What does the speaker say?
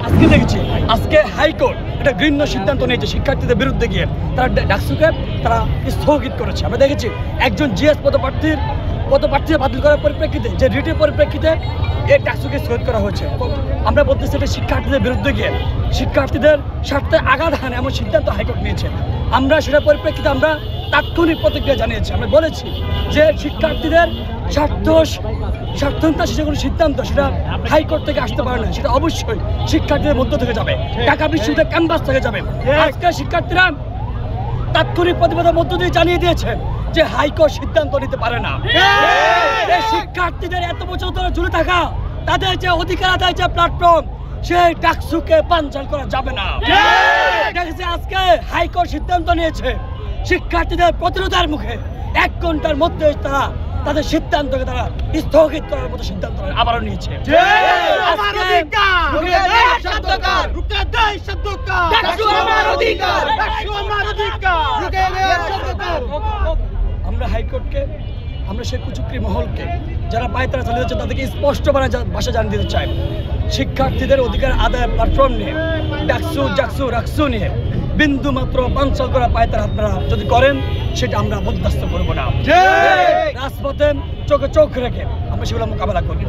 আজকে দেখেছি আজকে হাইকোর্ট একটা ঘৃণ্য সিদ্ধান্ত নিয়েছে শিক্ষার্থীদের বিরুদ্ধে গিয়ে তারা ডাকসুকে তারা স্থগিত করেছে। আমরা দেখেছি একজন জিএস পদপ্রার্থীর বাতিল করার পরিপ্রেক্ষিতে যে রিটের পরিপ্রেক্ষিতে এই ডাকসুকে স্থগিত করা হয়েছে। আমরা বলতেছি এটা শিক্ষার্থীদের বিরুদ্ধে গিয়ে শিক্ষার্থীদের স্বার্থে আঘাত হানে এমন সিদ্ধান্ত হাইকোর্ট নিয়েছে। আমরা সেটার পরিপ্রেক্ষিতে আমরা তাৎক্ষণিক প্রতিক্রিয়া জানিয়েছি। আমরা বলেছি যে শিক্ষার্থীদের স্বার্থন্যাসী যে কোনো সিদ্ধান্ত সেটা হাইকোর্ট থেকে আসতে পারে না, সেটা অবশ্যই শিক্ষার্থীদের মধ্য থেকে যাবে, ঢাকা বিশ্ববিদ্যালয়ের ক্যাম্পাস থেকে যাবে। আজকে শিক্ষার্থীরা তাৎক্ষণিক প্রতিবাদের মধ্য দিয়ে জানিয়ে দিয়েছেন যে হাইকোর্ট সিদ্ধান্ত নিতে পারে না। এই শিক্ষার্থীদের এত বছর ধরে ঝুলে থাকা তাদের যে অধিকার আদায় যে প্ল্যাটফর্ম সেই ডাকসুকে বানচাল করা যাবে না। দেখেছি আজকে হাইকোর্ট সিদ্ধান্ত নিয়েছে শিক্ষার্থীদের প্রতিরোধের মুখে 1 ঘন্টার মধ্যে তারা তাদের সিদ্ধান্তকে তারা স্থগিত করার মতো সিদ্ধান্ত আবারও নিয়েছে। আমরা হাইকোর্টকে আমরা সেই কুচক্রী মহলকে যারা পায়তারা চালিয়ে যাচ্ছে তাদেরকে স্পষ্ট ভাষা জানিয়ে দিতে চাই, শিক্ষার্থীদের অধিকার আদায়ের প্ল্যাটফর্ম নিয়ে রাকসু নিয়ে বিন্দু মাত্র বানচাল করা পায়তারা আপনারা যদি করেন সেটা আমরা বরদাস্ত করবো না। রাজপথে চোখে চোখ রেখে আমরা সেগুলো মোকাবেলা করবো।